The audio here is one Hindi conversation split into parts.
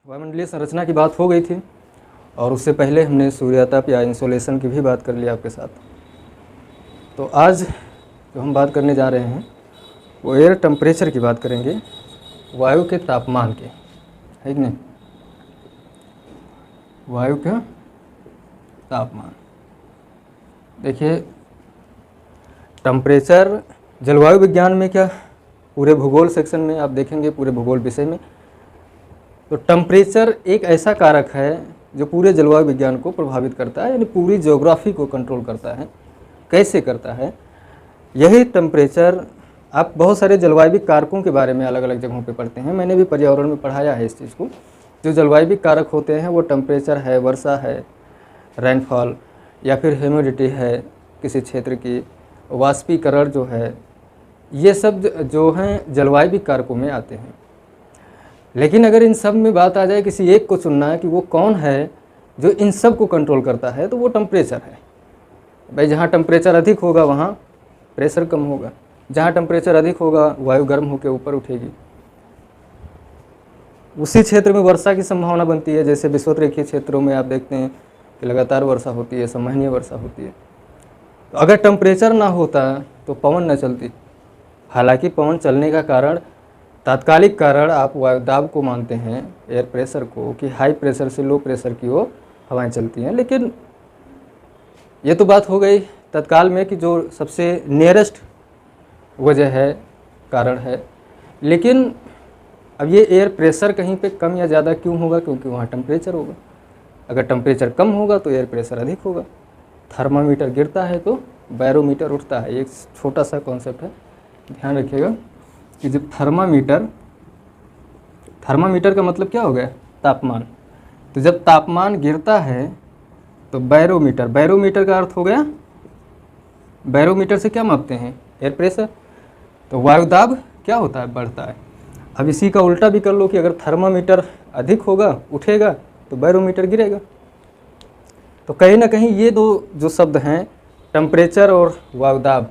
वायुमंडलीय संरचना की बात हो गई थी और उससे पहले हमने सूर्यताप या इंसोलेशन की भी बात कर ली आपके साथ। तो आज जो हम बात करने जा रहे हैं वो एयर टेम्परेचर की बात करेंगे, वायु के तापमान के, है कि नहीं। वायु का तापमान देखिए, टेम्परेचर जलवायु विज्ञान में क्या, पूरे भूगोल सेक्शन में आप देखेंगे, पूरे भूगोल विषय में, तो टेम्परेचर एक ऐसा कारक है जो पूरे जलवायु विज्ञान को प्रभावित करता है, यानी पूरी ज्योग्राफी को कंट्रोल करता है। कैसे करता है? यही टेम्परेचर आप बहुत सारे जलवायु कारकों के बारे में अलग अलग जगहों पे पढ़ते हैं, मैंने भी पर्यावरण में पढ़ाया है इस चीज़ को। जो जलवायु कारक होते हैं वो टेम्परेचर है, वर्षा है, रेनफॉल, या फिर ह्यूमिडिटी है किसी क्षेत्र की, वाष्पीकरण जो है, ये सब जो हैं जलवायु कारकों में आते हैं। लेकिन अगर इन सब में बात आ जाए, किसी एक को चुनना है कि वो कौन है जो इन सब को कंट्रोल करता है, तो वो टेम्परेचर है। भाई जहाँ टेम्परेचर अधिक होगा वहाँ प्रेशर कम होगा, जहाँ टेम्परेचर अधिक होगा वायु गर्म होकर ऊपर उठेगी, उसी क्षेत्र में वर्षा की संभावना बनती है। जैसे विषुवतरेखीय क्षेत्रों में आप देखते हैं कि लगातार वर्षा होती है, सममहीने वर्षा होती है। तो अगर टेम्परेचर ना होता तो पवन न चलती। हालांकि पवन चलने का कारण, तात्कालिक कारण आप वायुदाब को मानते हैं, एयर प्रेशर को, कि हाई प्रेशर से लो प्रेशर की ओर हवाएं चलती हैं। लेकिन ये तो बात हो गई तत्काल में कि जो सबसे नियरेस्ट वजह है, कारण है। लेकिन अब ये एयर प्रेशर कहीं पे कम या ज़्यादा क्यों होगा? क्योंकि वहाँ टेम्परेचर होगा। अगर टेम्परेचर कम होगा तो एयर प्रेशर अधिक होगा। थर्मामीटर गिरता है तो बैरोमीटर उठता है। एक छोटा सा कॉन्सेप्ट है, ध्यान रखिएगा कि जब थर्मामीटर का मतलब क्या हो गया? तापमान। तो जब तापमान गिरता है तो बैरोमीटर का अर्थ हो गया, बैरोमीटर से क्या मापते हैं? Air pressure. तो वायुदाब क्या होता है? बढ़ता है। अब इसी का उल्टा भी कर लो कि अगर थर्मामीटर अधिक होगा, उठेगा, तो बैरोमीटर गिरेगा। तो कहीं ना कहीं ये दो जो शब्द हैं, टेम्परेचर और वायुदाब,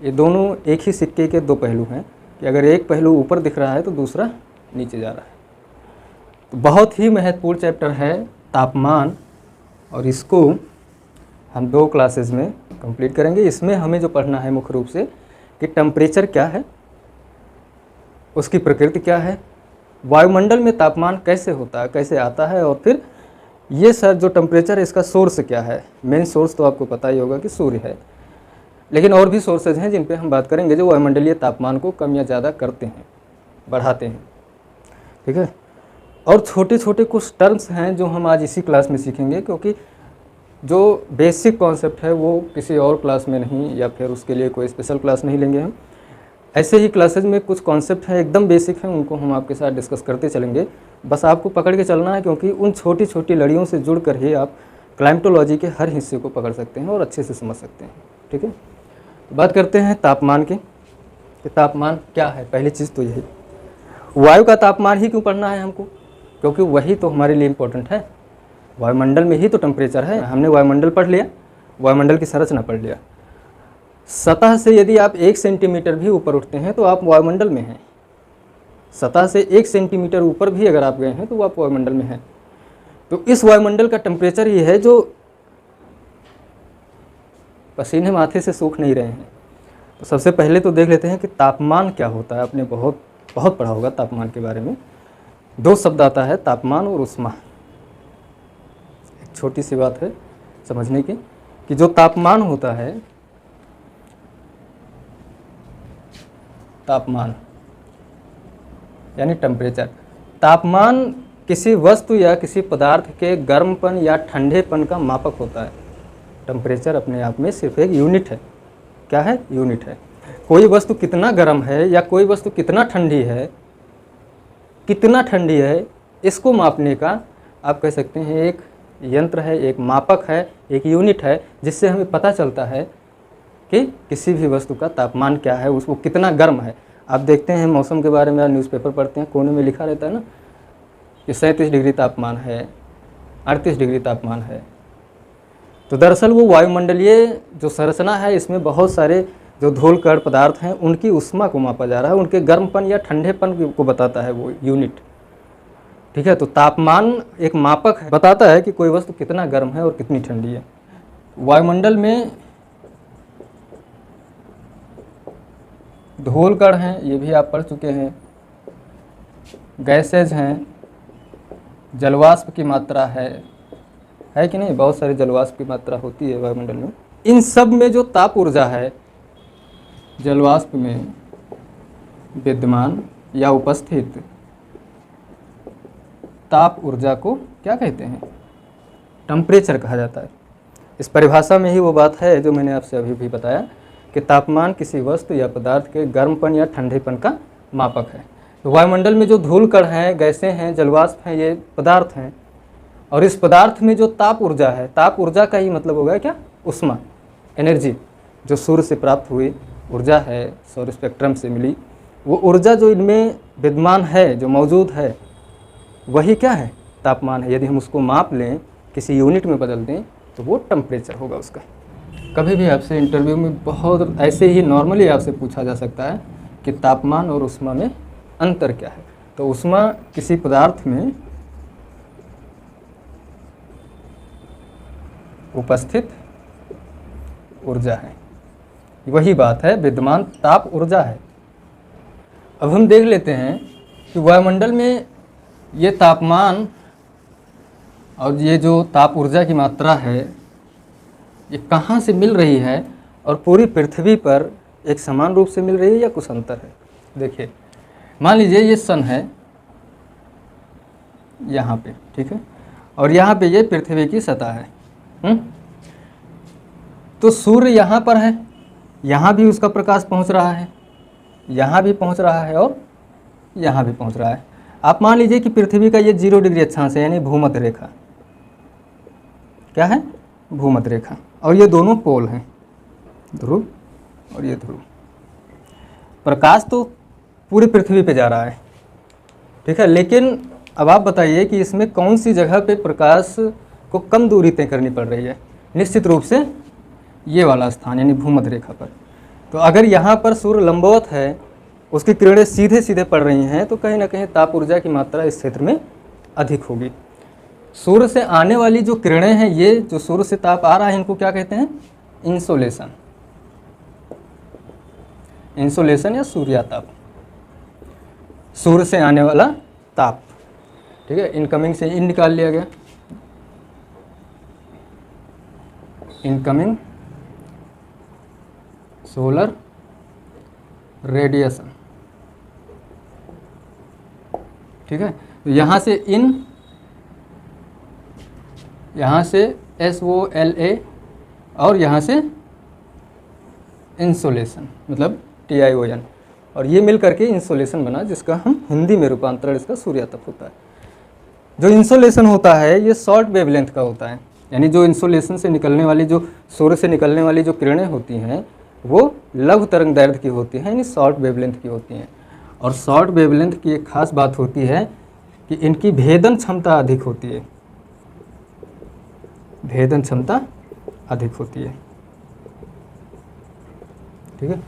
ये दोनों एक ही सिक्के के दो पहलू हैं कि अगर एक पहलू ऊपर दिख रहा है तो दूसरा नीचे जा रहा है। तो बहुत ही महत्वपूर्ण चैप्टर है तापमान, और इसको हम 2 क्लासेस में कंप्लीट करेंगे। इसमें हमें जो पढ़ना है मुख्य रूप से कि टेम्परेचर क्या है, उसकी प्रकृति क्या है, वायुमंडल में तापमान कैसे होता है, कैसे आता है, और फिर ये सर जो टेम्परेचर है इसका सोर्स क्या है। मेन सोर्स तो आपको पता ही होगा कि सूर्य है, लेकिन और भी सोर्सेज हैं जिन पे हम बात करेंगे जो वायुमंडलीय तापमान को कम या ज़्यादा करते हैं, बढ़ाते हैं। ठीक है। और छोटे छोटे कुछ टर्म्स हैं जो हम आज इसी क्लास में सीखेंगे, क्योंकि जो बेसिक कॉन्सेप्ट है वो किसी और क्लास में नहीं, या फिर उसके लिए कोई स्पेशल क्लास नहीं लेंगे हम। ऐसे ही क्लासेज में कुछ कॉन्सेप्ट हैं एकदम बेसिक हैं, उनको हम आपके साथ डिस्कस करते चलेंगे। बस आपको पकड़ के चलना है, क्योंकि उन छोटी छोटी लड़ियों से जुड़ कर ही आप क्लाइमेटोलॉजी के हर हिस्से को पकड़ सकते हैं और अच्छे से समझ सकते हैं। ठीक है। तो बात करते हैं तापमान की, कि तापमान क्या है। पहली चीज़ तो यही, वायु का तापमान ही क्यों पढ़ना है हमको? क्योंकि वही तो हमारे लिए इम्पोर्टेंट है। वायुमंडल में ही तो टेम्परेचर है। हमने वायुमंडल पढ़ लिया, वायुमंडल की संरचना पढ़ लिया। सतह से यदि आप 1 सेंटीमीटर भी ऊपर उठते हैं तो आप वायुमंडल में हैं। सतह से 1 सेंटीमीटर ऊपर भी अगर आप गए हैं तो आप वायुमंडल में हैं। तो इस वायुमंडल का टेम्परेचर ही है जो पसीने माथे से सूख नहीं रहे हैं। तो सबसे पहले तो देख लेते हैं कि तापमान क्या होता है। आपने बहुत पढ़ा होगा तापमान के बारे में। 2 शब्द आता है, तापमान और ऊष्मा। एक छोटी सी बात है समझने की कि जो तापमान होता है, तापमान यानी टेम्परेचर। तापमान किसी वस्तु या किसी पदार्थ के गर्मपन या ठंडेपन का मापक होता है। टेम्परेचर अपने आप में सिर्फ एक यूनिट है। क्या है? यूनिट है। कोई वस्तु कितना गर्म है या कोई वस्तु कितना ठंडी है, इसको मापने का आप कह सकते हैं एक यंत्र है, एक मापक है, एक यूनिट है, जिससे हमें पता चलता है कि किसी भी वस्तु का तापमान क्या है, उसको कितना गर्म है। आप देखते हैं मौसम के बारे में, आप न्यूज़पेपर पढ़ते हैं, कोने में लिखा रहता है ना कि 37 डिग्री तापमान है, 38 डिग्री तापमान है। तो दरअसल वो वायुमंडलीय जो संरचना है, इसमें बहुत सारे जो धूल कण पदार्थ हैं उनकी ऊष्मा को मापा जा रहा है, उनके गर्मपन या ठंडेपन को बताता है वो यूनिट। ठीक है। तो तापमान एक मापक है, बताता है कि कोई वस्तु कितना गर्म है और कितनी ठंडी है। वायुमंडल में धूल कण हैं, ये भी आप पढ़ चुके हैं, गैसेज हैं, जलवाष्प की मात्रा है कि नहीं, बहुत सारी जलवाष्प की मात्रा होती है वायुमंडल में। इन सब में जो ताप ऊर्जा है जलवाष्प में विद्यमान या उपस्थित ताप ऊर्जा को क्या कहते हैं? टेम्परेचर कहा जाता है। इस परिभाषा में ही वो बात है जो मैंने आपसे अभी भी बताया कि तापमान किसी वस्तु या पदार्थ के गर्मपन या ठंडेपन का मापक है। तो वायुमंडल में जो धूल कण हैं, गैसें हैं, जलवाष्प हैं, ये पदार्थ हैं, और इस पदार्थ में जो ताप ऊर्जा है, ताप ऊर्जा का ही मतलब होगा क्या? उष्मा, एनर्जी, जो सूर्य से प्राप्त हुई ऊर्जा है, सौर स्पेक्ट्रम से मिली, वो ऊर्जा जो इनमें विद्यमान है, जो मौजूद है, वही क्या है? तापमान है। यदि हम उसको माप लें, किसी यूनिट में बदल दें, तो वो टेम्परेचर होगा उसका। कभी भी आपसे इंटरव्यू में बहुत ऐसे ही नॉर्मली आपसे पूछा जा सकता है कि तापमान और ऊष्मा में अंतर क्या है। तो ऊष्मा किसी पदार्थ में उपस्थित ऊर्जा है, वही बात है विद्यमान ताप ऊर्जा है। अब हम देख लेते हैं कि वायुमंडल में ये तापमान और ये जो ताप ऊर्जा की मात्रा है, ये कहाँ से मिल रही है और पूरी पृथ्वी पर एक समान रूप से मिल रही है या कुछ अंतर है? देखिए, मान लीजिए ये सन है यहाँ पे, ठीक है, और यहाँ पे ये पृथ्वी की सतह है। तो सूर्य यहाँ पर है, यहाँ भी उसका प्रकाश पहुँच रहा है, यहाँ भी पहुँच रहा है और यहाँ भी पहुँच रहा है। आप मान लीजिए कि पृथ्वी का ये 0 डिग्री अक्षांश है, यानी भूमध्य रेखा। क्या है? भूमध्य रेखा। और ये दोनों पोल हैं, ध्रुव और ये ध्रुव। प्रकाश तो पूरी पृथ्वी पे जा रहा है, ठीक है, लेकिन अब आप बताइए कि इसमें कौन सी जगह पे प्रकाश को कम दूरी तय करनी पड़ रही है? निश्चित रूप से ये वाला स्थान, यानी भूमध्य रेखा पर। तो अगर यहाँ पर सूर्य लंबवत है, उसकी किरणें सीधे सीधे पड़ रही हैं, तो कहीं ना कहीं ताप ऊर्जा की मात्रा इस क्षेत्र में अधिक होगी। सूर्य से आने वाली जो किरणें हैं, ये जो सूर्य से ताप आ रहा है, इनको क्या कहते हैं? इंसोलेशन। इंसोलेशन या सूर्याताप, सूर्य से आने वाला ताप, ठीक है। इनकमिंग से इन निकाल लिया गया, इनकमिंग सोलर रेडिएशन, ठीक है। तो यहाँ से इन, यहाँ से SOLA, और यहाँ से इंसोलेशन, मतलब TION, और ये मिल करके इंसोलेशन बना, जिसका हम हिंदी में रूपांतरण इसका सूर्यातप होता है। जो इंसोलेशन होता है ये शॉर्ट वेवलेंथ का होता है, यानी जो इंसोलेशन से निकलने वाली, जो सूर्य से निकलने वाली जो किरणें होती हैं, वो लघु तरंग दैर्घ्य की होती हैं, यानी शॉर्ट वेवलेंथ की होती हैं। और शॉर्ट वेवलेंथ की एक खास बात होती है कि इनकी भेदन क्षमता अधिक होती है, भेदन क्षमता अधिक होती है, ठीक है।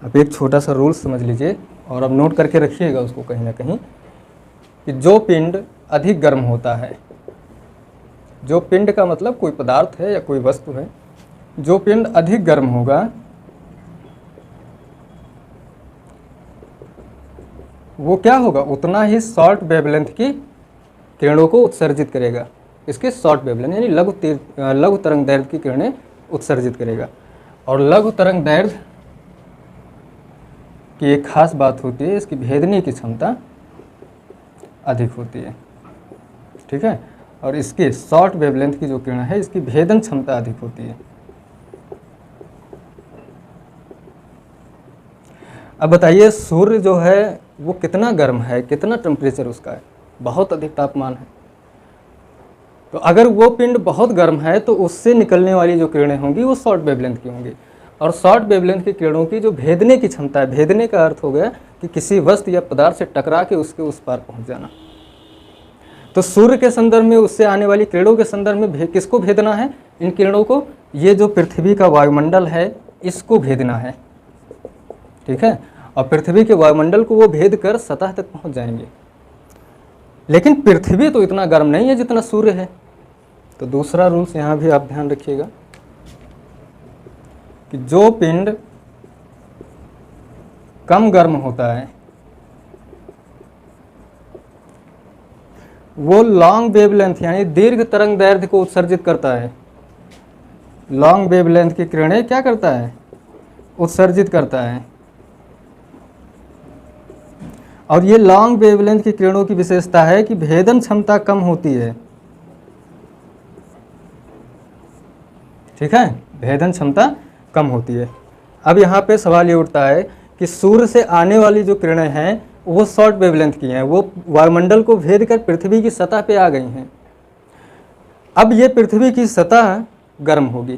अब एक छोटा सा रूल समझ लीजिए और अब नोट करके रखिएगा उसको कहीं ना कहीं, कि जो पिंड अधिक गर्म होता है, जो पिंड का मतलब कोई पदार्थ है या कोई वस्तु है, जो पिंड अधिक गर्म होगा वो क्या होगा? उतना ही शॉर्ट वेवलेंथ की किरणों को उत्सर्जित करेगा। इसके शॉर्ट वेवलेंथ यानी लघु तरंग दैर्घ्य की किरणें उत्सर्जित करेगा। और लघु तरंग दैर्घ्य की एक खास बात होती है, इसकी भेदने की क्षमता अधिक होती है, ठीक है। और इसके शॉर्ट वेवलेंथ की जो किरण है, इसकी भेदन क्षमता अधिक होती है। अब बताइए, सूर्य जो है वो कितना गर्म है, कितना टेम्परेचर उसका है? बहुत अधिक तापमान है। तो अगर वो पिंड बहुत गर्म है तो उससे निकलने वाली जो किरणें होंगी वो शॉर्ट वेवलेंथ की होंगी। और शॉर्ट वेवलेंथ की किरणों की जो भेदने की क्षमता है, भेदने का अर्थ हो गया कि किसी वस्तु या पदार्थ से टकरा के उसके उस पार पहुंच जाना। तो सूर्य के संदर्भ में उससे आने वाली किरणों के संदर्भ में किसको भेदना है? इन किरणों को, ये जो पृथ्वी का वायुमंडल है इसको भेदना है, ठीक है। और पृथ्वी के वायुमंडल को वो भेद कर सतह तक पहुंच जाएंगे। लेकिन पृथ्वी तो इतना गर्म नहीं है जितना सूर्य है। तो दूसरा रूल्स यहाँ भी आप ध्यान रखिएगा कि जो पिंड कम गर्म होता है वो लॉन्ग वेवलेंथ यानी दीर्घ तरंग दैर्ध्य को उत्सर्जित करता है। लॉन्ग वेवलेंथ की किरणें क्या करता है? उत्सर्जित करता है। और ये लॉन्ग वेवलेंथ की किरणों की विशेषता है कि भेदन क्षमता कम होती है। ठीक है, भेदन क्षमता कम होती है। अब यहाँ पे सवाल ये उठता है कि सूर्य से आने वाली जो किरणें हैं वो शॉर्ट वेवलेंथ की हैं, वो वायुमंडल को भेद कर पृथ्वी की सतह पे आ गई हैं। अब ये पृथ्वी की सतह गर्म होगी।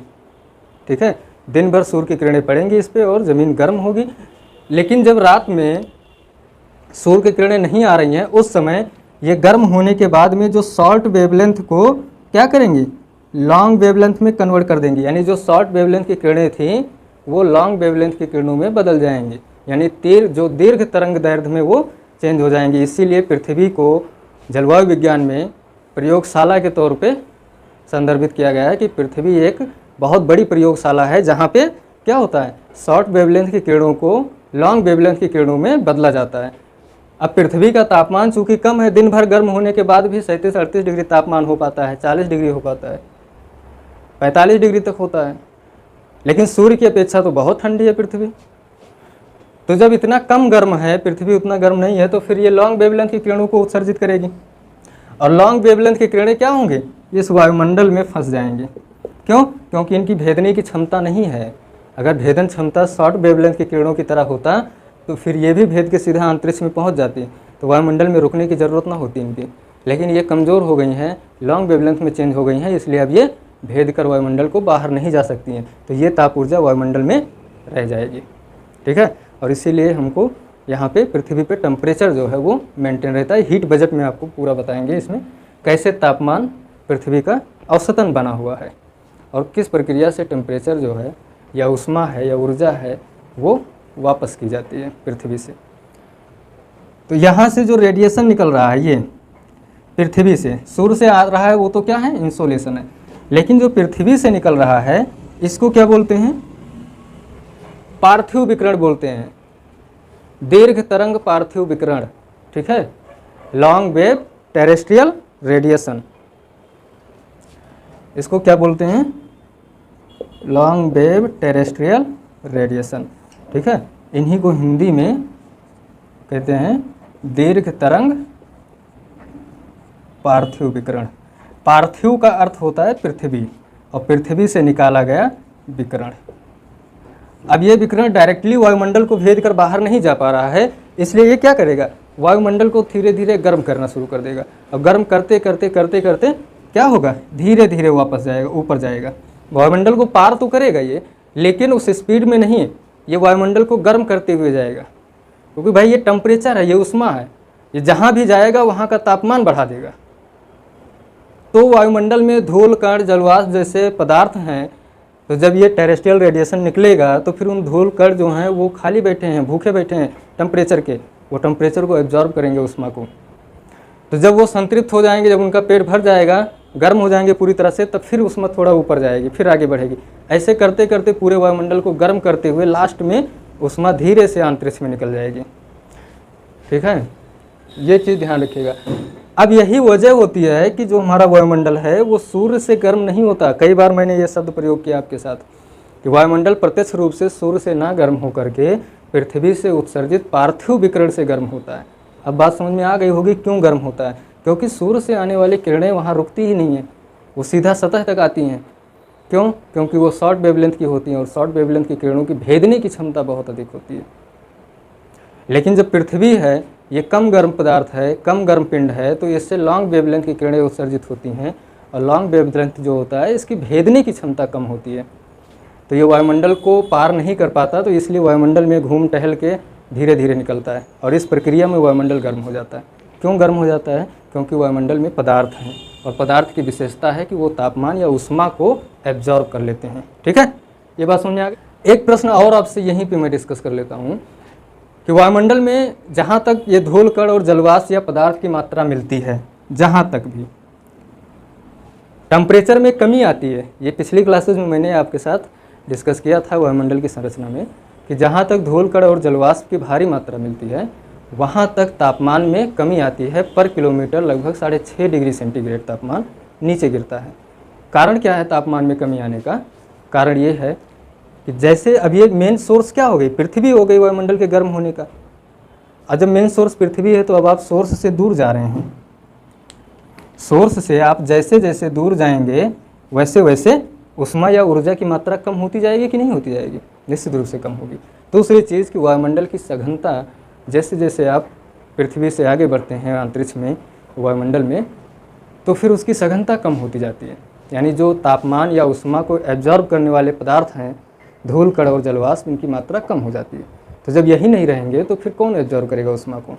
ठीक है, दिन भर सूर्य की किरणें पड़ेंगी इस पे और ज़मीन गर्म होगी। लेकिन जब रात में सूर्य की किरणें नहीं आ रही हैं उस समय ये गर्म होने के बाद में जो शॉर्ट वेवलेंथ को क्या करेंगी? लॉन्ग वेवलेंथ में कन्वर्ट कर देंगी। यानी जो शॉर्ट वेवलेंथ की किरणें थीं वो लॉन्ग वेवलेंथ की किरणों में बदल जाएंगी, यानी जो दीर्घ तरंग दैर्ध्य में वो चेंज हो जाएंगी। इसीलिए पृथ्वी को जलवायु विज्ञान में प्रयोगशाला के तौर पे संदर्भित किया गया है कि पृथ्वी एक बहुत बड़ी प्रयोगशाला है जहाँ पे क्या होता है? शॉर्ट वेवलेंथ की किरणों को लॉन्ग वेवलेंथ की किरणों में बदला जाता है। अब पृथ्वी का तापमान चूँकि कम है, दिन भर गर्म होने के बाद भी 37-38 डिग्री तापमान हो पाता है, 40 डिग्री हो पाता है, 45 डिग्री तक होता है। लेकिन सूर्य की अपेक्षा तो बहुत ठंडी है पृथ्वी। तो जब इतना कम गर्म है, पृथ्वी उतना गर्म नहीं है, तो फिर ये लॉन्ग वेवलेंथ की किरणों को उत्सर्जित करेगी। और लॉन्ग वेवलेंथ की किरणें क्या होंगी? इस वायुमंडल में फंस जाएंगी। क्यों? क्योंकि इनकी भेदने की क्षमता नहीं है। अगर भेदन क्षमता शॉर्ट वेवलेंथ की किरणों की तरह होता तो फिर ये भी भेद के सीधा अंतरिक्ष में पहुंच जाती, तो वायुमंडल में रुकने की ज़रूरत ना होती इनकी। लेकिन ये कमज़ोर हो गई हैं, लॉन्ग वेवलेंथ में चेंज हो गई हैं, इसलिए अब ये भेद कर वायुमंडल को बाहर नहीं जा सकती हैं। तो ये ताप ऊर्जा वायुमंडल में रह जाएगी। ठीक है, और इसीलिए हमको यहाँ पे पृथ्वी पे टेम्परेचर जो है वो मेंटेन रहता है। हीट बजट में आपको पूरा बताएंगे इसमें कैसे तापमान पृथ्वी का औसतन बना हुआ है और किस प्रक्रिया से टेम्परेचर जो है या ऊष्मा है या ऊर्जा है वो वापस की जाती है पृथ्वी से। तो यहाँ से जो रेडिएशन निकल रहा है ये पृथ्वी से, सूर्य से आ रहा है वो तो क्या है? इंसोलेशन है। लेकिन जो पृथ्वी से निकल रहा है इसको क्या बोलते हैं? पार्थिव विकिरण बोलते हैं। दीर्घ तरंग पार्थिव विकिरण। ठीक है, लॉन्ग वेव टेरेस्ट्रियल रेडिएशन, इसको क्या बोलते हैं? Long wave terrestrial radiation. ठीक है, इन्हीं को हिंदी में कहते हैं दीर्घ तरंग पार्थिव विकिरण। पार्थिव का अर्थ होता है पृथ्वी और पृथ्वी से निकाला गया विकिरण। अब ये विकिरण डायरेक्टली वायुमंडल को भेद कर बाहर नहीं जा पा रहा है, इसलिए ये क्या करेगा? वायुमंडल को धीरे धीरे गर्म करना शुरू कर देगा। अब गर्म करते करते करते करते क्या होगा? धीरे धीरे वापस जाएगा, ऊपर जाएगा। वायुमंडल को पार तो करेगा ये, लेकिन उस स्पीड में नहीं, ये वायुमंडल को गर्म करते हुए जाएगा। क्योंकि भाई ये टेम्परेचर है, ये ऊष्मा है, ये जहाँ भी जाएगा वहाँ का तापमान बढ़ा देगा। तो वायुमंडल में धूल कण जलवाष्प जैसे पदार्थ हैं, तो जब ये टेरेस्ट्रियल रेडिएशन निकलेगा तो फिर उन धूल कण जो हैं वो खाली बैठे हैं, भूखे बैठे हैं टेम्परेचर के, वो टेम्परेचर को एब्जॉर्ब करेंगे ऊष्मा को। तो जब वो संतृप्त हो जाएंगे, जब उनका पेट भर जाएगा, गर्म हो जाएंगे पूरी तरह से, तब फिर ऊष्मा थोड़ा ऊपर जाएगी, फिर आगे बढ़ेगी। ऐसे करते करते पूरे वायुमंडल को गर्म करते हुए लास्ट में ऊष्मा धीरे से अंतरिक्ष में निकल जाएगी। ठीक है, ये चीज़ ध्यान रखिएगा। अब यही वजह होती है कि जो हमारा वायुमंडल है वो सूर्य से गर्म नहीं होता। कई बार मैंने ये शब्द प्रयोग किया आपके साथ कि वायुमंडल प्रत्यक्ष रूप से सूर्य से ना गर्म होकर के पृथ्वी से उत्सर्जित पार्थिव विकिरण से गर्म होता है। अब बात समझ में आ गई होगी क्यों गर्म होता है? क्योंकि सूर्य से आने वाली किरणें वहाँ रुकती ही नहीं है, वो सीधा सतह तक आती हैं। क्यों? क्योंकि वो शॉर्ट वेवलेंथ की होती हैं और शॉर्ट वेवलेंथ की किरणों की भेदने की क्षमता बहुत अधिक होती है। लेकिन जब पृथ्वी है, ये कम गर्म पदार्थ है, कम गर्म पिंड है, तो इससे लॉन्ग वेवलेंथ की किरणें उत्सर्जित होती हैं और लॉन्ग वेवलेंथ जो होता है इसकी भेदने की क्षमता कम होती है। तो ये वायुमंडल को पार नहीं कर पाता, तो इसलिए वायुमंडल में घूम टहल के धीरे धीरे निकलता है और इस प्रक्रिया में वायुमंडल गर्म हो जाता है। क्यों गर्म हो जाता है? क्योंकि वायुमंडल में पदार्थ हैं और पदार्थ की विशेषता है कि वो तापमान या ऊष्मा को एब्जॉर्ब कर लेते हैं। ठीक है, ये बात समझ में आ गई। एक प्रश्न और आपसे यहीं पे मैं डिस्कस कर लेता हूँ कि वायुमंडल में जहाँ तक ये धूल कण और जलवाष्प या पदार्थ की मात्रा मिलती है, जहाँ तक भी टेम्परेचर में कमी आती है, ये पिछली क्लासेस में मैंने आपके साथ डिस्कस किया था वायुमंडल की संरचना में, कि जहाँ तक धूल कण और जलवाष्प की भारी मात्रा मिलती है वहाँ तक तापमान में कमी आती है। पर किलोमीटर लगभग 6.5 डिग्री सेंटीग्रेड तापमान नीचे गिरता है। कारण क्या है तापमान में कमी आने का? कारण ये है कि जैसे अब ये मेन सोर्स क्या हो गई, पृथ्वी हो गई वायुमंडल के गर्म होने का। और जब मेन सोर्स पृथ्वी है तो अब आप सोर्स से दूर जा रहे हैं। सोर्स से आप जैसे जैसे दूर जाएंगे वैसे वैसे उष्मा या ऊर्जा की मात्रा कम होती जाएगी कि नहीं होती जाएगी? निश्चित रूप से कम होगी। दूसरी चीज़ कि वायुमंडल की सघनता जैसे जैसे आप पृथ्वी से आगे बढ़ते हैं अंतरिक्ष में, वायुमंडल में, तो फिर उसकी सघनता कम होती जाती है। यानी जो तापमान या उष्मा को एब्जॉर्ब करने वाले पदार्थ हैं, धूल कण और जलवाष्प, इनकी मात्रा कम हो जाती है। तो जब यही नहीं रहेंगे तो फिर कौन एब्जॉर्ब करेगा उष्मा को?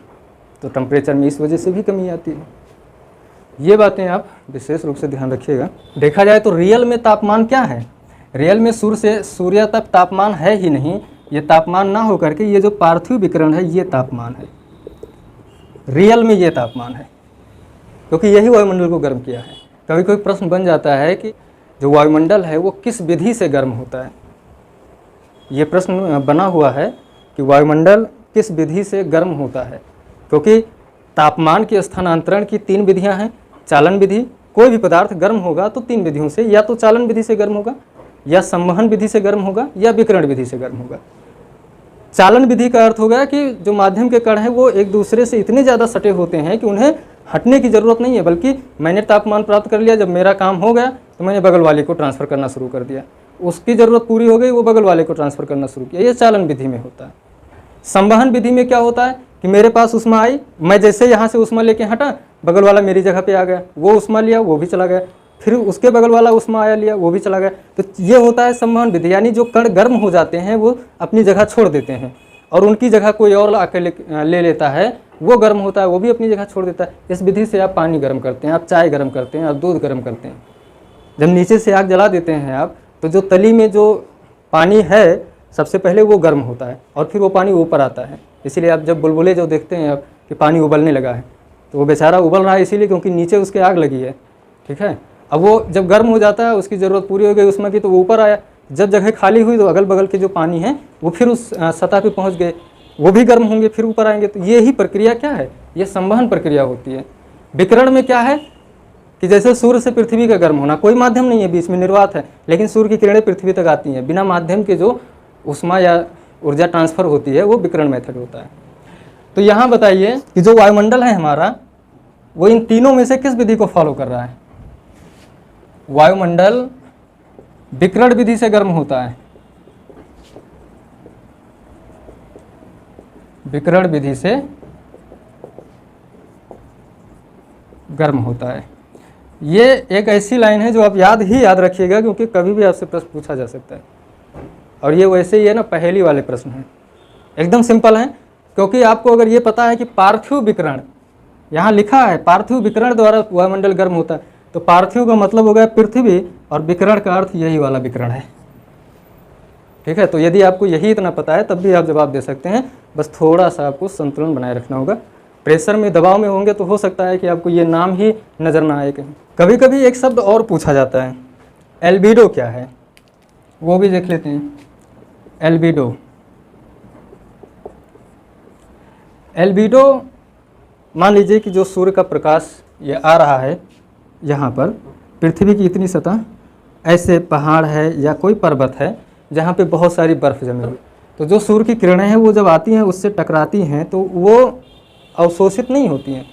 तो टेम्परेचर में इस वजह से भी कमी आती है। ये बातें आप विशेष रूप से ध्यान रखिएगा। देखा जाए तो रियल में तापमान क्या है? रियल में सूर्य से सूर्य तक तापमान है ही नहीं। ये तापमान ना होकर के ये जो पार्थिव विकिरण है ये तापमान है। रियल में ये तापमान है, क्योंकि यही वायुमंडल को गर्म किया है। कभी कोई प्रश्न बन जाता है कि जो वायुमंडल है वो किस विधि से गर्म होता है। ये प्रश्न बना हुआ है कि वायुमंडल किस विधि से गर्म होता है, क्योंकि तापमान के स्थानांतरण की 3 विधियां हैं। चालन विधि, कोई भी पदार्थ गर्म होगा तो 3 विधियों से, या तो चालन विधि से गर्म होगा, या संवहन विधि से गर्म होगा, या विकिरण विधि से गर्म होगा। चालन विधि का अर्थ होगा कि जो माध्यम के कण हैं वो एक दूसरे से इतने ज़्यादा सटे होते हैं कि उन्हें हटने की ज़रूरत नहीं है, बल्कि मैंने तापमान प्राप्त कर लिया, जब मेरा काम हो गया तो मैंने बगल वाले को ट्रांसफ़र करना शुरू कर दिया, उसकी ज़रूरत पूरी हो गई, वो बगल वाले को ट्रांसफ़र करना शुरू किया। ये चालन विधि में होता है। संवहन विधि में क्या होता है कि मेरे पास उष्मा आई, मैं जैसे यहाँ से उष्मा लेके हटा, बगल वाला मेरी जगह पे आ गया, वो उष्मा लिया, वो भी चला गया, फिर उसके बगल वाला उष्मा आया लिया, वो भी चला गया। तो ये होता है संवहन विधि। यानी जो कण गर्म हो जाते हैं वो अपनी जगह छोड़ देते हैं और उनकी जगह कोई और आके ले लेता है, वो गर्म होता है, वो भी अपनी जगह छोड़ देता है। इस विधि से आप पानी गर्म करते हैं, आप चाय गर्म करते हैं, आप दूध गर्म करते हैं। जब नीचे से आग जला देते हैं आप, तो जो तली में जो पानी है सबसे पहले वो गर्म होता है और फिर वो पानी ऊपर आता है। इसीलिए आप जब बुलबुले जो देखते हैं आप कि पानी उबलने लगा है, तो वो बेचारा उबल रहा है इसीलिए क्योंकि नीचे उसके आग लगी है। ठीक है, अब वो जब गर्म हो जाता है, उसकी ज़रूरत पूरी हो गई उष्मा की, तो वो ऊपर आया। जब जगह खाली हुई तो अगल बगल के जो पानी है वो फिर उस सतह पे पहुंच गए, वो भी गर्म होंगे, फिर ऊपर आएंगे। तो ये ही प्रक्रिया क्या है? ये संवहन प्रक्रिया होती है। विकिरण में क्या है कि जैसे सूर्य से पृथ्वी का गर्म होना, कोई माध्यम नहीं है, बीच में निर्वात है, लेकिन सूर्य की किरणें पृथ्वी तक आती हैं। बिना माध्यम के जो उष्मा या ऊर्जा ट्रांसफ़र होती है वो विकिरण मेथड होता है। तो यहाँ बताइए कि जो वायुमंडल है हमारा, वो इन तीनों में से किस विधि को फॉलो कर रहा है? वायुमंडल विकिरण विधि से गर्म होता है, विकिरण विधि से गर्म होता है। ये एक ऐसी लाइन है जो आप याद रखिएगा, क्योंकि कभी भी आपसे प्रश्न पूछा जा सकता है। और ये वैसे ही है ना, पहेली वाले प्रश्न हैं, एकदम सिंपल हैं। क्योंकि आपको अगर ये पता है कि पार्थिव विकिरण, यहाँ लिखा है पार्थिव विकिरण द्वारा वायुमंडल गर्म होता है, तो पार्थिव का मतलब हो गया पृथ्वी और विकिरण का अर्थ यही वाला विकिरण है। ठीक है, तो यदि आपको यही इतना पता है तब भी आप जवाब दे सकते हैं। बस थोड़ा सा आपको संतुलन बनाए रखना होगा। प्रेशर में, दबाव में होंगे तो हो सकता है कि आपको ये नाम ही नज़र ना आए कहीं। कभी कभी एक शब्द और पूछा जाता है, एल्बिडो क्या है, वो भी देख लेते हैं। एल्बिडो, एल्बिडो मान लीजिए कि जो सूर्य का प्रकाश ये आ रहा है यहाँ पर, पृथ्वी की इतनी सतह, ऐसे पहाड़ है या कोई पर्वत है जहाँ पे बहुत सारी बर्फ़ जमी हुई, तो जो सूर्य की किरणें हैं वो जब आती हैं उससे टकराती हैं तो वो अवशोषित नहीं होती हैं।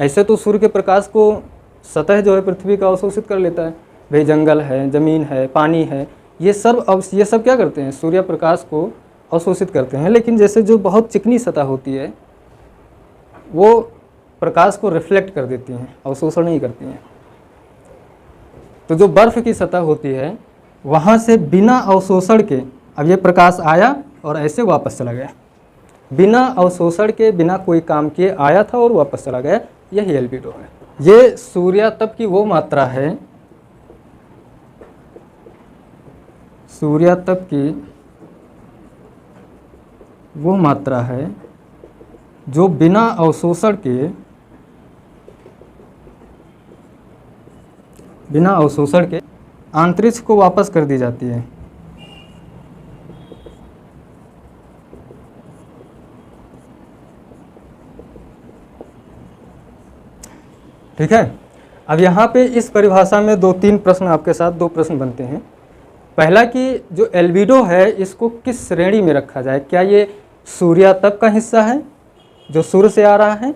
ऐसे तो सूर्य के प्रकाश को सतह जो है पृथ्वी का अवशोषित कर लेता है। भाई जंगल है, ज़मीन है, पानी है, ये सब क्या करते हैं? सूर्य प्रकाश को अवशोषित करते हैं। लेकिन जैसे जो बहुत चिकनी सतह होती है वो प्रकाश को रिफ्लेक्ट कर देती हैं, अवशोषण नहीं करती हैं। तो जो बर्फ़ की सतह होती है वहाँ से बिना अवशोषण के, अब ये प्रकाश आया और ऐसे वापस चला गया, बिना अवशोषण के, बिना कोई काम किए आया था और वापस चला गया, यही एल्बिडो है। ये सूर्यातप की वो मात्रा है, सूर्यातप की वो मात्रा है जो बिना अवशोषण के अंतरिक्ष को वापस कर दी जाती है। ठीक है। अब यहाँ पे इस परिभाषा में 2-3 प्रश्न आपके साथ 2 प्रश्न बनते हैं। पहला कि जो एल्बिडो है इसको किस श्रेणी में रखा जाए, क्या ये सूर्यातप का हिस्सा है जो सूर्य से आ रहा है?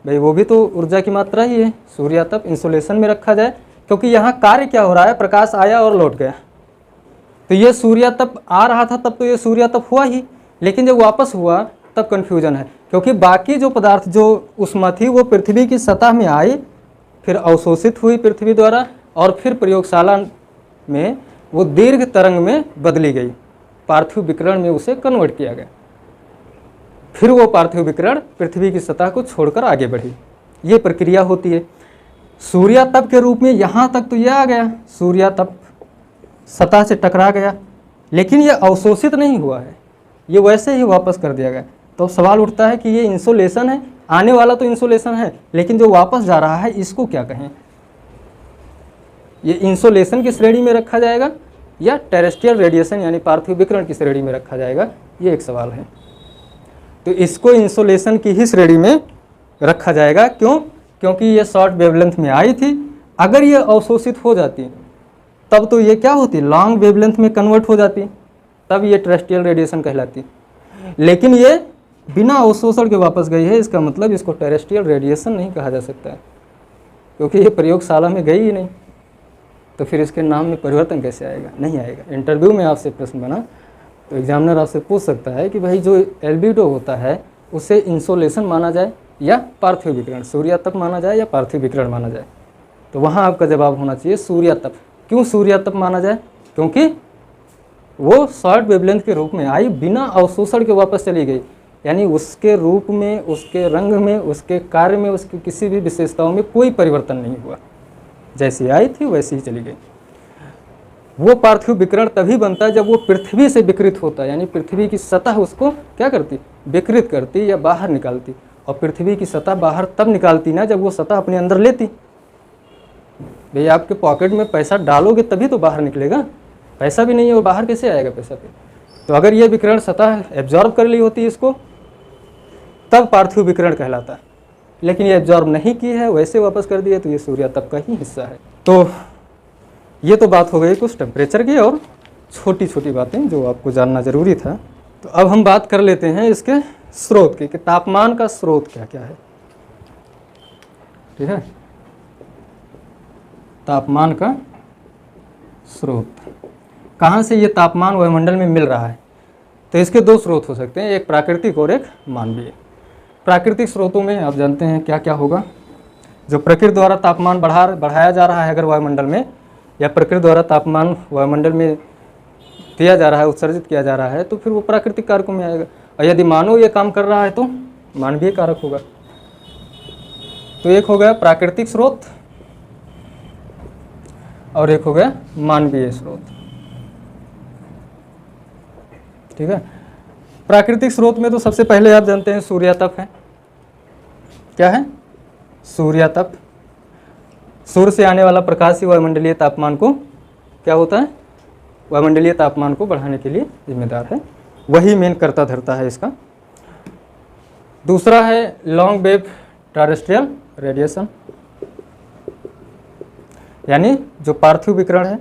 भाई वो भी तो ऊर्जा की मात्रा ही है। सूर्यातप इंसोलेशन में रखा जाए, क्योंकि यहाँ कार्य क्या हो रहा है, प्रकाश आया और लौट गया। तो ये सूर्यातप आ रहा था तब तो ये सूर्यातप हुआ ही, लेकिन जब वापस हुआ तब कन्फ्यूजन है, क्योंकि बाकी जो पदार्थ जो उष्मा थी वो पृथ्वी की सतह में आई, फिर अवशोषित हुई पृथ्वी द्वारा, और फिर प्रयोगशाला में वो दीर्घ तरंग में बदली गई, पार्थिव विकिरण में उसे कन्वर्ट किया गया, फिर वो पार्थिव विकिरण पृथ्वी की सतह को छोड़कर आगे बढ़ी। ये प्रक्रिया होती है। सूर्यातप के रूप में यहाँ तक तो ये आ गया, सूर्यातप सतह से टकरा गया, लेकिन ये अवशोषित नहीं हुआ है, ये वैसे ही वापस कर दिया गया। तो सवाल उठता है कि ये इंसोलेशन है, आने वाला तो इंसोलेशन है, लेकिन जो वापस जा रहा है इसको क्या कहें? ये इंसोलेशन की श्रेणी में रखा जाएगा या टेरेस्ट्रियल रेडिएशन यानी पार्थिव विकिरण की श्रेणी में रखा जाएगा, ये एक सवाल है। तो इसको इंसोलेशन की ही श्रेणी में रखा जाएगा। क्यों? क्योंकि ये शॉर्ट वेवलेंथ में आई थी। अगर ये अवशोषित हो जाती तब तो ये क्या होती, लॉन्ग वेवलेंथ में कन्वर्ट हो जाती, तब ये टेरेस्ट्रियल रेडिएशन कहलाती। लेकिन ये बिना अवशोषण के वापस गई है, इसका मतलब इसको टेरेस्ट्रियल रेडिएशन नहीं कहा जा सकता है, क्योंकि ये प्रयोगशाला में गई ही नहीं। तो फिर इसके नाम में परिवर्तन कैसे आएगा? नहीं आएगा। इंटरव्यू में आपसे प्रश्न बना तो एग्जामिनर आपसे पूछ सकता है कि भाई जो एल्बिडो होता है उसे इंसोलेशन माना जाए या पार्थिव विकिरण, सूर्यातप माना जाए या पार्थिव विकिरण माना जाए? तो वहाँ आपका जवाब होना चाहिए सूर्यातप। क्यों सूर्यातप माना जाए? क्योंकि वो शॉर्ट वेवलेंथ के रूप में आई, बिना अवशोषण के वापस चली गई, यानी उसके रूप में, उसके रंग में, उसके कार्य में, उसकी किसी भी विशेषताओं में कोई परिवर्तन नहीं हुआ, जैसी आई थी वैसी ही चली गई। वो पार्थिव विकिरण तभी बनता है जब वो पृथ्वी से विकृत होता है, यानी पृथ्वी की सतह उसको क्या करती, विकृत करती या बाहर निकालती। और पृथ्वी की सतह बाहर तब निकालती ना जब वो सतह अपने अंदर लेती। भाई आपके पॉकेट में पैसा डालोगे तभी तो बाहर निकलेगा, पैसा भी नहीं है और बाहर कैसे आएगा पैसा पे? तो अगर ये विकिरण सतह एब्जॉर्ब कर ली होती इसको, तब पार्थिव विकिरण कहलाता है। लेकिन ये एब्जॉर्ब नहीं की है, वैसे वापस कर दिया, तो ये सूर्यातप का ही हिस्सा है। तो ये तो बात हो गई कुछ टेम्परेचर की और छोटी छोटी बातें जो आपको जानना जरूरी था। तो अब हम बात कर लेते हैं इसके स्रोत की, कि तापमान का स्रोत क्या क्या है। ठीक है, तापमान का स्रोत कहाँ से ये तापमान वायुमंडल में मिल रहा है? तो इसके 2 स्रोत हो सकते हैं, एक प्राकृतिक और एक मानवीय। प्राकृतिक स्रोतों में आप जानते हैं क्या क्या होगा। जो प्रकृति द्वारा तापमान बढ़ाया जा रहा है अगर वायुमंडल में, या प्रकृति द्वारा तापमान वायुमंडल में दिया जा रहा है, उत्सर्जित किया जा रहा है, तो फिर वो प्राकृतिक कारकों में आएगा। और यदि मानव ये काम कर रहा है तो मानवीय कारक होगा। तो एक हो गया प्राकृतिक स्रोत और एक हो गया मानवीय स्रोत। ठीक है, प्राकृतिक स्रोत में तो सबसे पहले आप जानते हैं सूर्यातप है। क्या है? सूर्यातप। सूर्य से आने वाला प्रकाश ही वायुमंडलीय तापमान को क्या होता है, वायुमंडलीय तापमान को बढ़ाने के लिए जिम्मेदार है, वही मेन करता धरता है इसका। दूसरा है लॉन्ग वेव टेरेस्ट्रियल रेडिएशन, यानी जो पार्थिव विकिरण है,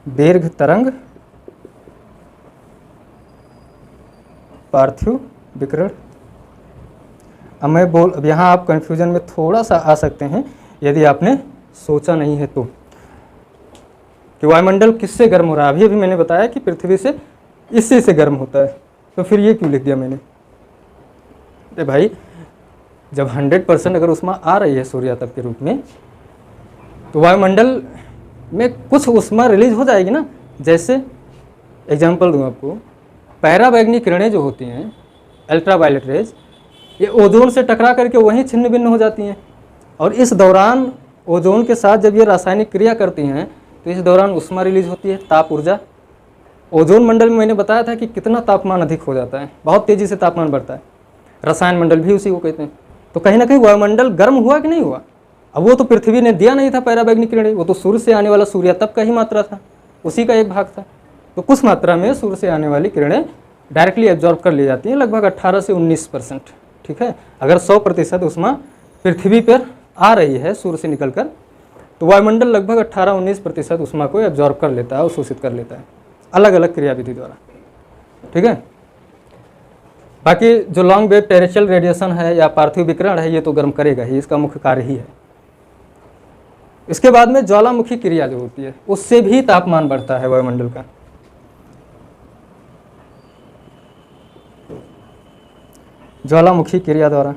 दीर्घ तरंग पार्थिव विकिरण। अब यहाँ आप कंफ्यूजन में थोड़ा सा आ सकते हैं यदि आपने सोचा नहीं है तो, कि वायुमंडल किससे गर्म हो रहा है। अभी मैंने बताया कि पृथ्वी से, इससे से गर्म होता है, तो फिर ये क्यों लिख दिया मैंने? अरे भाई, जब 100% अगर ऊष्मा आ रही है सूर्यातप के रूप में, तो वायुमंडल में कुछ ऊष्मा रिलीज हो जाएगी ना। जैसे एग्जांपल दूं आपको, पैराबैंगनी किरणें जो होती हैं, अल्ट्रावायलेट रेज, ये ओजोन से टकरा करके वहीं छिन्न भिन्न हो जाती हैं, और इस दौरान ओजोन के साथ जब ये रासायनिक क्रिया करती हैं तो इस दौरान ऊष्मा रिलीज होती है, ताप ऊर्जा। ओजोन मंडल में मैंने बताया था कि कितना तापमान अधिक हो जाता है, बहुत तेज़ी से तापमान बढ़ता है। रसायन मंडल भी उसी को कहते हैं। तो कहीं ना कहीं वायुमंडल गर्म हुआ कि नहीं हुआ? अब वो तो पृथ्वी ने दिया नहीं था पराबैंगनी किरणें, वो तो सूर्य से आने वाला सूर्यातप का ही मात्रा था, उसी का एक भाग था। तो कुछ मात्रा में सूर्य से आने वाली किरणें डायरेक्टली एब्जॉर्ब कर ली जाती हैं, लगभग 18 से 19%। ठीक है, अगर 100% ऊष्मा पृथ्वी पर आ रही है सूर्य से निकलकर, तो वायुमंडल लगभग 18-19% ऊष्मा को एब्जॉर्ब कर लेता है, अवशोषित कर लेता है, अलग अलग क्रियाविधि द्वारा। ठीक है, बाकी जो लॉन्ग वेव टेरेस्ट्रियल रेडिएशन है या पार्थिव विकिरण है, ये तो गर्म करेगा ही, इसका मुख्य कार्य ही है। इसके बाद में ज्वालामुखी क्रिया जो होती है, उससे भी तापमान बढ़ता है वायुमंडल का। ज्वालामुखी क्रिया द्वारा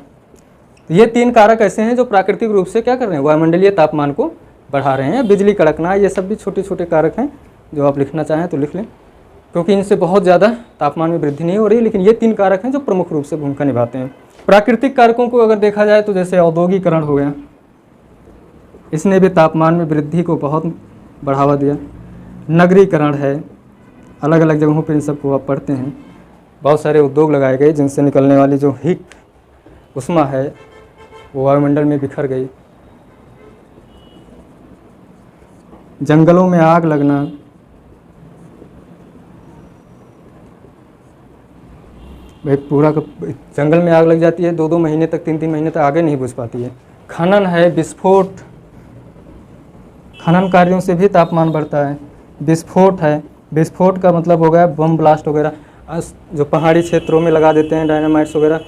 ये 3 कारक ऐसे हैं जो प्राकृतिक रूप से क्या कर रहे हैं, वायुमंडलीय तापमान को बढ़ा रहे हैं। बिजली कड़कना, ये सब भी छोटे छोटे कारक हैं, जो आप लिखना चाहें तो लिख लें, क्योंकि इनसे बहुत ज़्यादा तापमान में वृद्धि नहीं हो रही, लेकिन ये 3 कारक हैं जो प्रमुख रूप से भूमिका निभाते हैं। प्राकृतिक कारकों को अगर देखा जाए तो जैसे औद्योगिकरण हो गया, इसने भी तापमान में वृद्धि को बहुत बढ़ावा दिया। नगरीकरण है, अलग अलग जगहों पर इन सबको आप पढ़ते हैं। बहुत सारे उद्योग लगाए गए जिनसे निकलने वाली जो हीट ऊष्मा है वो वायुमंडल में बिखर गई। जंगलों में आग लगना, भाई पूरा जंगल में आग लग जाती है, 2-2 महीने तक, 3-3 महीने तक आगे नहीं बुझ पाती है। खनन है, विस्फोट, खनन कार्यों से भी तापमान बढ़ता है। विस्फोट है, विस्फोट का मतलब हो गया बम ब्लास्ट वगैरह, जो पहाड़ी क्षेत्रों में लगा देते हैं डायनामाइट्स वगैरह,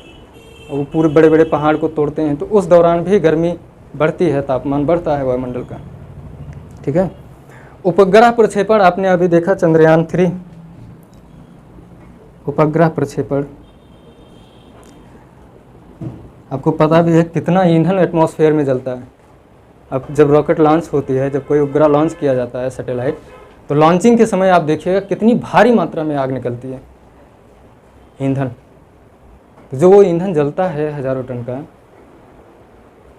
वो पूरे बड़े बड़े पहाड़ को तोड़ते हैं, तो उस दौरान भी गर्मी बढ़ती है, तापमान बढ़ता है वायुमंडल का। ठीक है, उपग्रह प्रक्षेपण आपने अभी देखा, चंद्रयान 3 उपग्रह प्रक्षेपण, आपको पता भी है कितना ईंधन एटमॉस्फेयर में जलता है। अब जब रॉकेट लॉन्च होती है, जब कोई उपग्रह लॉन्च किया जाता है सैटेलाइट, तो लॉन्चिंग के समय आप देखिएगा कितनी भारी मात्रा में आग निकलती है, ईंधन। तो जो वो ईंधन जलता है हज़ारों टन का,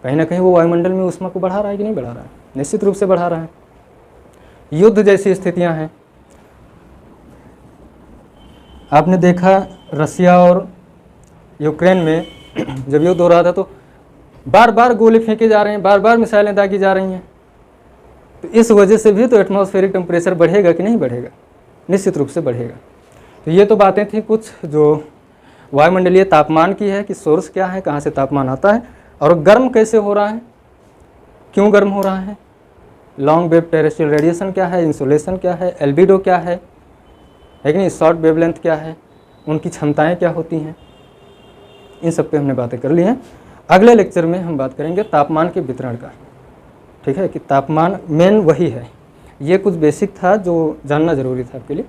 कहीं ना कहीं वो वायुमंडल में ऊष्मा को बढ़ा रहा है कि नहीं बढ़ा रहा है? निश्चित रूप से बढ़ा रहा है। युद्ध जैसी स्थितियां हैं, आपने देखा रसिया और यूक्रेन में जब युद्ध हो रहा था तो बार बार गोले फेंके जा रहे हैं, बार बार मिसाइलें दागी जा रही हैं। तो इस वजह से भी तो एटमॉस्फेरिक टेम्परेचर बढ़ेगा कि नहीं बढ़ेगा? निश्चित रूप से बढ़ेगा। तो ये तो बातें थी कुछ जो वायुमंडलीय तापमान की है कि सोर्स क्या है, कहाँ से तापमान आता है और गर्म कैसे हो रहा है, क्यों गर्म हो रहा है, लॉन्ग वेव टेरेस्ट्रियल रेडिएशन क्या है, इंसुलेशन क्या है, एल्बिडो क्या है कि नहीं, शॉर्ट वेवलेंथ क्या है, उनकी क्षमताएं क्या होती हैं, इन सब पे हमने बातें कर ली हैं। अगले लेक्चर में हम बात करेंगे तापमान के वितरण का। ठीक है, कि तापमान मेन वही है। ये कुछ बेसिक था जो जानना जरूरी था आपके लिए।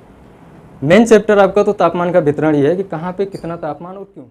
मेन चैप्टर आपका तो तापमान का वितरण ही है कि कहाँ पे कितना तापमान और क्यों।